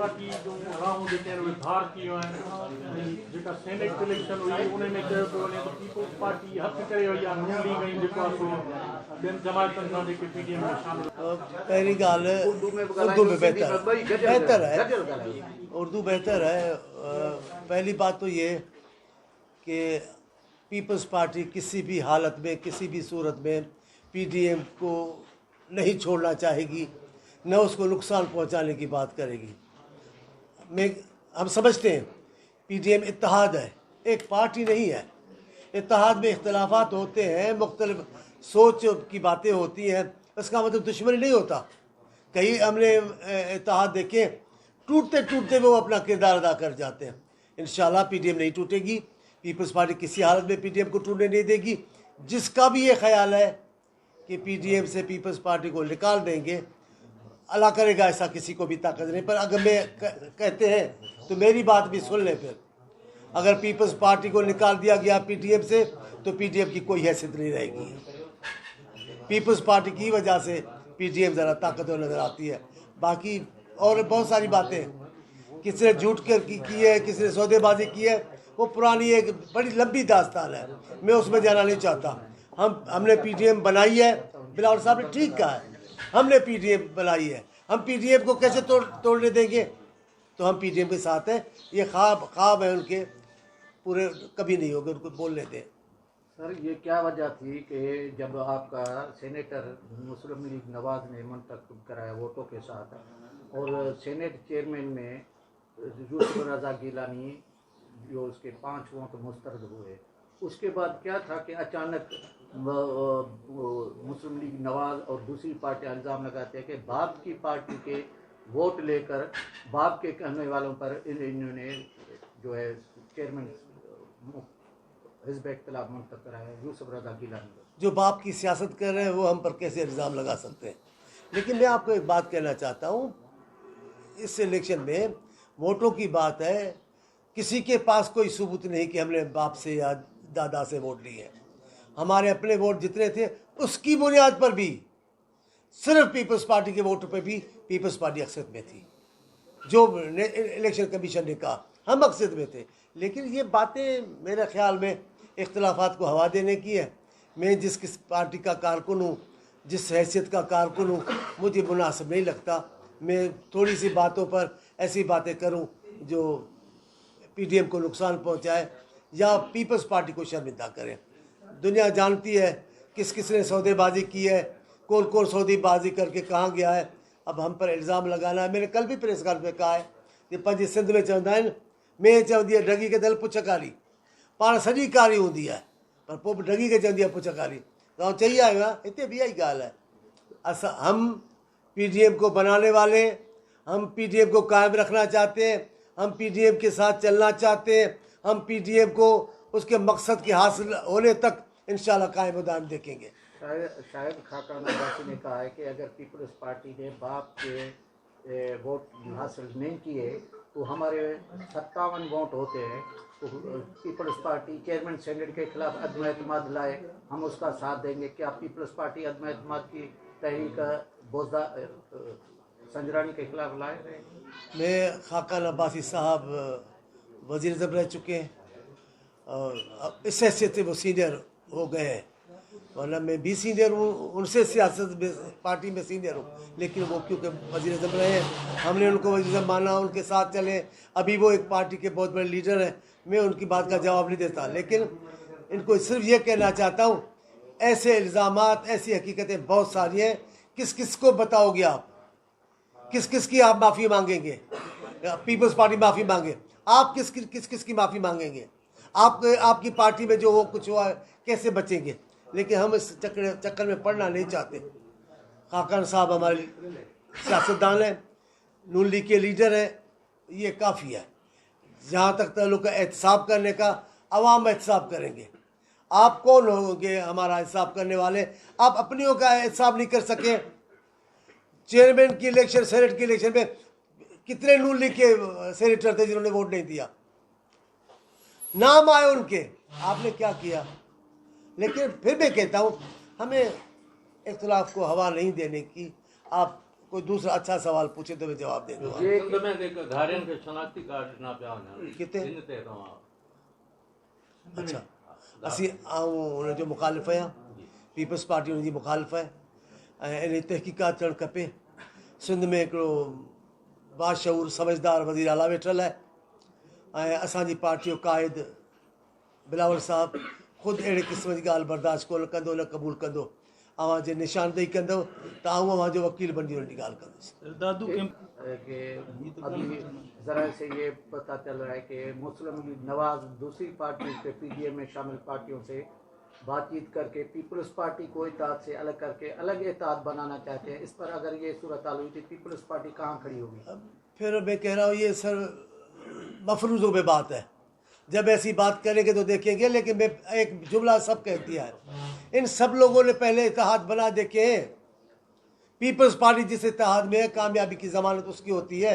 Party जो राहूं जेके आहिनि उहे धार थी वियूं आहिनि। जेका सेनेट इलेक्शन हुई उन में चयो पियो वञे त पीपल्स पार्टी हथु करे वई आहे, नून लीग ऐं जेको आहे सो ॿियनि जमायतुनि सां जेके पीडीएम में शामिल। पहली ॻाल्हि उर्दू में बेहतर है, उर्दू बेहतर है। पहली बात तो ये कि पीपल्स पार्टी किसी भी हालत में, किसी भी सूरत में पीडीएम को नहीं छोड़ना चाहेगी, न उसको नुकसान पहुंचाने की बात करेगी। हम समझते हैं पीडीएम इत्तेहाद है, एक पार्टी नहीं है। इत्तेहाद में इख्तलाफात होते हैं, मुख्तलिफ सोच की बातें होती हैं, इसका मतलब दुश्मनी नहीं होता। कई हमने इत्तेहाद देखे, टूटते टूटते वो अपना किरदार अदा कर जाते हैं। इंशाल्लाह पीडीएम नहीं टूटेगी, पीपल्स पार्टी किसी हालत में पीडीएम को टूटने नहीं देगी। जिसका भी ये ख्याल है कि पीडीएम से पीपल्स पार्टी को निकाल देंगे, अल्लाह करेगा ऐसा किसी को भी ताकत नहीं। पर अगर मैं कहते हैं तो मेरी बात भी सुन लें। फिर अगर पीपल्स पार्टी को निकाल दिया गया पीडीएम से तो पीडीएम की कोई हैसियत नहीं रहेगी। पीपल्स पार्टी की वजह से पीडीएम ज़रा ताकतवर नज़र आती है। बाकी और बहुत सारी बातें किसी ने झूठ कर की है, किसी ने सौदेबाजी की है, वो पुरानी एक बड़ी लंबी दास्तान है, मैं उसमें जाना नहीं चाहता। हमने पीडीएम बनाई है, बिलावल साहब ने ठीक कहा है, हमने पीडीएम बनाई है। हम पीडीएम को कैसे तोड़ने देंगे? तो हम पीडीएम के साथ हैं। ये ख्वाब है उनके, पूरे कभी नहीं होंगे, उनको बोलने दें। सर, ये क्या वजह थी कि जब आपका सेनेटर मुस्लिम लीग नवाज ने मुंतखब कराया वोटों के साथ, और सेनेट चेयरमैन में यूसुफ रज़ा गिलानी जो उसके 5 वोट मुस्तरद हुए, उसके बाद क्या था कि अचानक मुस्लिम लीग नवाज और दूसरी पार्टियां इल्ज़ाम लगाते हैं कि बाप की पार्टी के वोट लेकर बाप के कहने वालों पर इन्होंने जो है चेयरमैन हिज़्ब इख्तिलाफ मुंतखब कराया यूसुफ रज़ा गिलानी। जो बाप की सियासत कर रहे हैं वो हम पर कैसे इल्ज़ाम लगा सकते हैं? लेकिन मैं आपको एक बात कहना चाहता हूँ, इस इलेक्शन में वोटों की बात है, किसी के पास कोई सबूत नहीं कि हमने बाप से या दादा से वोट लिए। हमारे अपने वोट जितने थे उसकी बुनियाद पर भी सिर्फ पीपल्स पार्टी के वोटों पर भी पीपल्स पार्टी अक्सरियत में थी। जो इलेक्शन कमीशन ने कहा हम अक्सरियत में थे। लेकिन ये बातें मेरे ख्याल में इख्तलाफात को हवा देने की है। मैं जिस किस पार्टी का कारकुन हूँ, जिस हैसियत का कारकुन हूँ, मुझे मुनासिब नहीं लगता मैं थोड़ी सी बातों पर ऐसी बातें करूँ जो पीडीएम को नुकसान पहुँचाए या पीपल्स पार्टी को शर्मिंदा करें। दुनिया जानती है किस किस ने सौदेबाजी की है, कौन कौन सौदेबाजी करके कहाँ गया है। अब हम पर इल्ज़ाम लगाना है। मैंने कल भी प्रेस कॉन्फ्रेंस में कहा है कि पंहिंजे सिंध में चवंदा आहिनि, में चवंदी आहे ढगी के दिल पुछ कारी, पाण सॼी कारी हूंदी आहे पर पोइ बि ढगी के चवंदी आहे पुछ कारी। तो चई आयो आहे, हिते बि इहा ई ॻाल्हि है। हम पीडीएम को बनाने वाले, हम पीडीएम को कायम रखना चाहते हैं, हम पीडीएम के साथ चलना चाहते हैं, हम पीडीएम को उसके मकसद के हासिल होने तक इंशाल्लाह कायम दायम देखेंगे। शायद खाकान अब्बासी ने कहा है कि अगर पीपल्स पार्टी ने बाप के वोट हासिल नहीं किए तो हमारे 57 वोट होते हैं, तो पीपल्स पार्टी चेयरमैन सेनेट के खिलाफ अदम एतमाद लाए, हम उसका साथ देंगे। क्या पीपल्स पार्टी अदम एतमाद की तहरीक बोझा संजरानी के खिलाफ लाए? मैं खाकान अब्बासी साहब वज़ीर अज़म रह चुके हैं और इस हैसियत से वो सीनियर हो गए हैं, वरना मैं भी सीनियर हूँ, उनसे सियासत में पार्टी में सीनियर हूँ। लेकिन वो क्योंकि वज़ीर अज़म रहे हैं, हमने उनको वज़ीर अज़म माना, उनके साथ चले। अभी वो एक पार्टी के बहुत बड़े लीडर हैं, मैं उनकी बात का जवाब नहीं देता। लेकिन इनको सिर्फ ये कहना चाहता हूँ, ऐसे इल्ज़ामात, ऐसी हकीकतें बहुत सारी हैं, किस किस को बताओगे आप? किस किस की आप माफ़ी मांगेंगे? पीपल्स पार्टी माफ़ी मांगे, आप किस किस की माफ़ी मांगेंगे? आपकी पार्टी में जो वो कुछ हुआ कैसे बचेंगे? लेकिन हम इस चक्कर में पड़ना नहीं चाहते। खाकान साहब हमारे सियासतदान हैं, नून लीग के लीडर हैं, ये काफ़ी है। जहाँ तक ताल्लुक है एहतसाब करने का, अवाम एहतसाब करेंगे। आप कौन होंगे हमारा एहतसाब करने वाले? आप अपनियों का एहतसाब नहीं कर सके। चेयरमैन की इलेक्शन, सेनेट की इलेक्शन में कितने नून लीग के सेनेटर थे जिन्होंने वोट नहीं दिया? नाम आए उनके, आपने क्या किया? लेकिन फिर मैं कहता हूँ हमें इख्तिलाफ को हवा नहीं देने की। आप कोई दूसरा अच्छा सवाल पूछे तो मैं जवाब दे दूंगा। कितने अच्छा असी आऊं जो मुखालिफ़ आहियां पीपल्स पार्टी उनजी मुखालिफ़ आहे ऐं इन तहक़ीक़ात करणु खपे। सिंध में हिकिड़ो बाशऊर समझदार वज़ीर आला वेठल आहे ऐं असांजी पार्टी जो क़ाइद बिलावल साहब ख़ुदि अहिड़े क़िस्म जी ॻाल्हि बर्दाश्त कोन कंदो न क़बूल कंदो। अवां जे निशानदेही कंदो त आऊं अवां जो वकील बणिजी हुनजी ॻाल्हि कंदुसि। दादू के कि अभी ज़रा से ये पता चल रहा है कि मुस्लिम लीग नवाज दूसरी पार्टी से पीडीएम में शामिल पार्टियों से बातचीत करके पीपल्स पार्टी को इत्तेहाद से अलग करके अलग इत्तेहाद बनाना चाहते हैं। इस पर अगर ये सूरत हाल हुई तो पीपल्स पार्टी कहाँ खड़ी होगी? फिर मैं कह रहा हूँ ये सर मफरूज़ों में बात है, जब ऐसी बात करेंगे तो देखेंगे। लेकिन मैं एक जुमला सब कह दिया है, इन सब लोगों ने पहले इत्तेहाद बना देखे हैं। पीपल्स पार्टी जिस इत्तेहाद में है कामयाबी की जमानत उसकी होती है।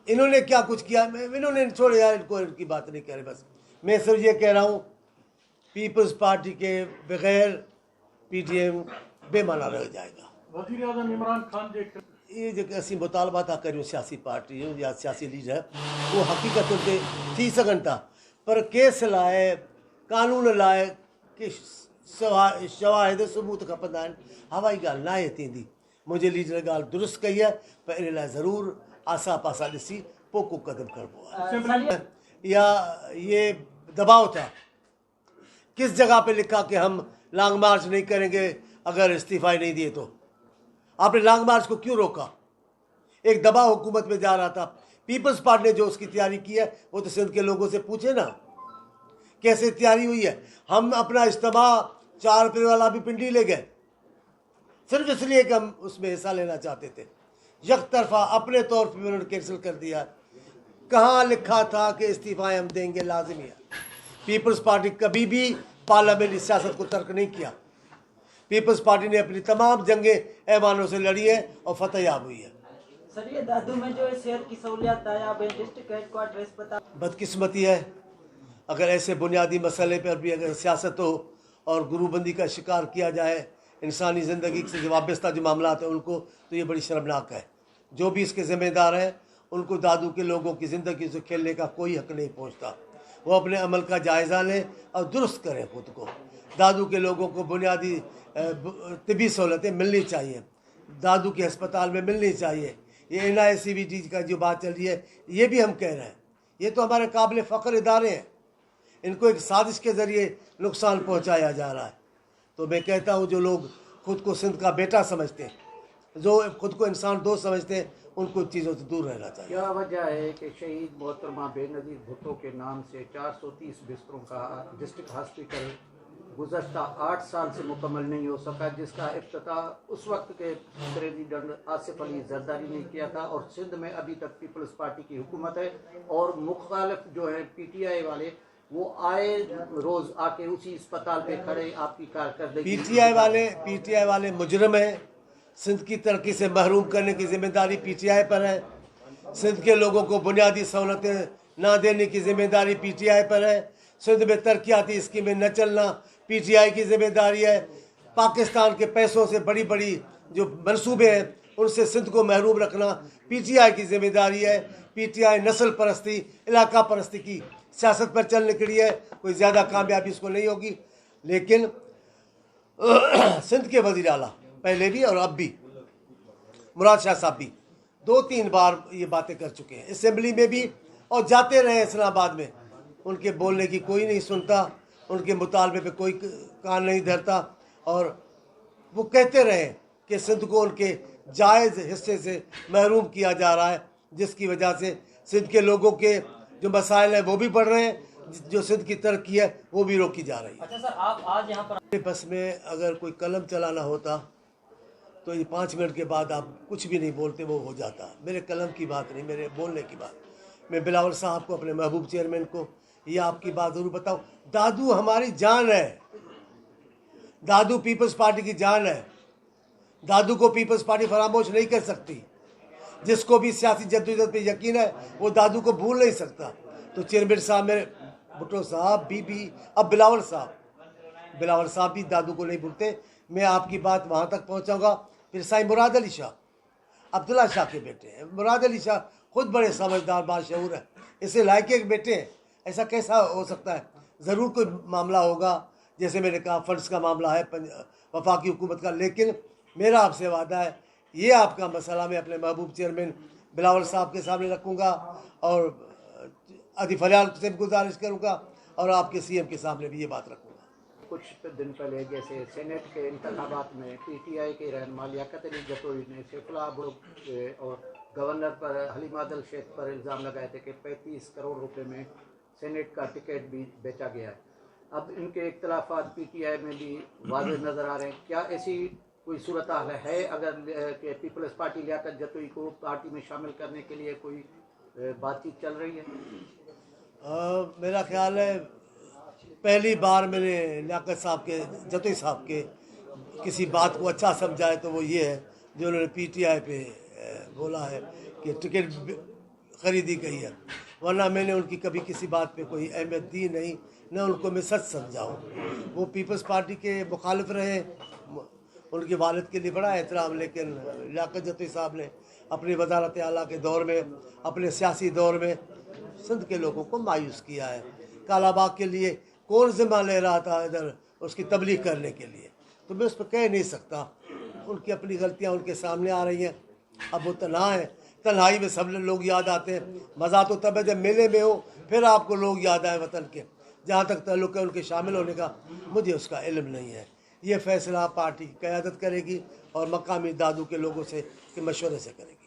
इन्होंने क्या कुछ किया, इन्होंने छोड़े यार, इनको इनकी बात नहीं करे। बस मैं सिर्फ ये कह रहा हूँ पीपल्स पार्टी के बगैर पीटीएम बेमाना रह जाएगा। वज़ीर आज़म इमरान खान जे ये जो असीं मुतालबा था करियूं सियासी पार्टियूं या सियासी लीडर वो हक़ीक़त ते थी सघनि था, पर केस लाइ कानून लाइ के शवाहिद सबूत खपंदा आहिनि। हवाई ॻाल्हि नाहे थींदी। मुंहिंजे लीडर ॻाल्हि दुरुस्त कई आहे, पर इन लाइ ज़रूरु आसा पासा ॾिसी पोइ को क़दम खणिबो आहे। या ये दबाव था, किस जगह पे लिखा कि हम लॉन्ग मार्च नहीं करेंगे अगर इस्तीफा नहीं दिए तो? आपने लॉन्ग मार्च को क्यों रोका? एक दबाव हुकूमत में जा रहा था। पीपल्स पार्टी ने जो उसकी तैयारी की है वो तो सिंध के लोगों से पूछे ना कैसे तैयारी हुई है। हम अपना इज्तिमा 4 अप्रैल वाला भी पिंडी ले गए सिर्फ इसलिए कि हम उसमें हिस्सा लेना चाहते थे। यक तरफा अपने तौर पर उन्होंने कैंसिल कर दिया। कहाँ लिखा था कि इस्तीफाएं हम देंगे? लाजिमी है। पीपल्स पार्टी कभी भी पार्लियामेंट्री सियासत को तर्क नहीं किया। पीपल्स पार्टी ने अपनी तमाम जंगें ऐवानों से लड़ी है और फतह याब हुई है। सर ये दादू में जो सेहत की सहूलियात नायाब है, डिस्ट्रिक्ट हेडक्वार्टर अस्पताल, बदकिस्मती है अगर ऐसे बुनियादी मसले पर भी अगर सियासत हो और गुरूबंदी का शिकार किया जाए इंसानी ज़िंदगी से वाबस्ता जो मामला है उनको, तो ये बड़ी शर्मनाक है। जो भी इसके ज़िम्मेदार हैं उनको दादू के लोगों की ज़िंदगी से खेलने का कोई हक़ नहीं पहुँचता। वो अपने अमल का जायज़ा लें और दुरुस्त करें खुद को। दादू के लोगों को बुनियादी तिबी सहूलतें मिलनी चाहिए, दादू के अस्पताल में मिलनी चाहिए। ये NICVT का जो बात चल रही है ये भी हम कह रहे हैं, ये तो हमारे काबिल फ़ख्र इदारे हैं। इनको एक साजिश के ज़रिए नुकसान पहुंचाया जा रहा है। तो मैं कहता हूं जो लोग खुद को सिंध का बेटा समझते हैं, जो खुद को इंसान दोस्त समझते हैं, उनको चीज़ों से दूर रहना चाहिए। क्या वजह है कि शहीद मोहतरमा बेनज़ीर भुट्टो के नाम से 430 बिस्तरों का डिस्ट्रिक्ट हॉस्पिटल गुज़श्ता 8 साल से मुकम्मल नहीं हो सका, जिसका इफ्तिताह उस वक्त के प्रेसिडेंट आसिफ अली जरदारी ने किया था, और सिंध में अभी तक पीपल्स पार्टी की हुकूमत है और मुखालिफ जो है PTI वाले वो आए रोज़ आके उसी अस्पताल पे खड़े आपकी कारकर्दगी। PTI वाले मुजरम हैं। सिंध की तरक्की से महरूम करने की जिम्मेदारी PTI पर है। सिंध के लोगों को बुनियादी सहूलतें ना देने की जिम्मेदारी PTI पर है। सिंध में तरक्याती स्कीमें न चलना PTI की जिम्मेदारी है। पाकिस्तान के पैसों से बड़ी बड़ी जो मंसूबे हैं उनसे सिंध को महरूम रखना PTI की जिम्मेदारी है। PTI नस्ल परस्ती, इलाका परस्ती की सियासत पर चल निकली है। कोई ज़्यादा कामयाबी इसको नहीं होगी। लेकिन सिंध के वज़ीर आला पहले भी और अब भी मुराद शाह साहब भी 2-3 बार ये बातें कर चुके हैं, असेंबली में भी और जाते रहे इस्लामाबाद में। उनके बोलने की कोई नहीं सुनता, उनके मुतालबे पे कोई कान नहीं धरता, और वो कहते रहे कि सिंध को उनके जायज़ हिस्से से महरूम किया जा रहा है, जिसकी वजह से सिंध के लोगों के जो मसाइल हैं वो भी बढ़ रहे हैं, जो सिंध की तरक्की है वो भी रोकी जा रही है। अच्छा सर आप आज यहाँ पर बस में अगर कोई कलम चलाना होता तो ये 5 मिनट के बाद आप कुछ भी नहीं बोलते वो हो जाता। मेरे कलम की बात नहीं, मेरे बोलने की बात। मैं बिलावल साहब को, अपने महबूब चेयरमैन को ये आपकी बात ज़रूर बताऊं, दादू हमारी जान है। दादू पीपल्स पार्टी की जान है। दादू को पीपल्स पार्टी फरामोश नहीं कर सकती। जिसको भी सियासी जद्दोजहद पे यकीन है वो दादू को भूल नहीं सकता। तो चेयरमैन साहब, मेरे भुट्टो साहब भी अब बिलावल साहब भी दादू को नहीं भूलते। मैं आपकी बात वहाँ तक पहुँचाऊँगा फिर साईं मुराद अली शाह, अब्दुल्ला शाह के बेटे हैं। मुराद अली शाह खुद बड़े समझदार बाशऊर हैं, इसे लायके के बेटे हैं, ऐसा कैसा हो सकता है? ज़रूर कोई मामला होगा, जैसे मैंने कहा फंड्स का मामला है वफाकी हुकूमत का। लेकिन मेरा आपसे वादा है, ये आपका मसला मैं अपने महबूब चेयरमैन बिलावल साहब के सामने रखूँगा और अदी फरियाल से गुजारिश करूँगा और आपके CM के सामने भी ये बात रखूँगा। कुछ दिन पहले जैसे सेनेट के इंतखाबात में PTI के रहनुमा लियाकत अली जतोई ने शेफला बुरुक और गवर्नर पर हलीम आदल शेख पर इल्ज़ाम लगाए थे कि 35 करोड़ रुपए में सेनेट का टिकट भी बेचा गया है। अब इनके इख्तलाफात PTI में भी वाज़ेह नज़र आ रहे हैं। क्या ऐसी कोई सूरत हाल है अगर कि पीपल्स पार्टी लियाकत जतोई को पार्टी में शामिल करने के लिए कोई बातचीत चल रही है? मेरा ख्याल है पहली बार मैंने लियाकत साहब के जतोई साहब के किसी बात को अच्छा समझा है तो वो ये है जो उन्होंने PTI पे बोला है कि टिकट खरीदी गई है, वरना मैंने उनकी कभी किसी बात पे कोई अहमियत दी नहीं, न उनको मैं सच समझाऊँ। वो पीपल्स पार्टी के मुखालिफ रहे, उनके वालिद के लिए बड़ा एहतराम, लेकिन लियाकत जतोई साहब ने अपनी वज़ारत आला के दौर में, अपने सियासी दौर में सिंध के लोगों को मायूस किया है। कालाबाग के लिए कौन ज़िम्मा ले रहा था इधर उसकी तबलीग करने के लिए, तो मैं उस पर कह नहीं सकता। उनकी अपनी गलतियाँ उनके सामने आ रही हैं। अब वो तन्हा है, तन्हाई में सब लोग याद आते हैं। मज़ा तो तब है जब मेले में हो, फिर आपको लोग याद आए वतन के। जहाँ तक ताल्लुक़ है उनके शामिल होने का, मुझे उसका इल्म नहीं है। ये फैसला पार्टी की क़यादत करेगी और मकामी दादू के लोगों से के मशवरे से करेगी।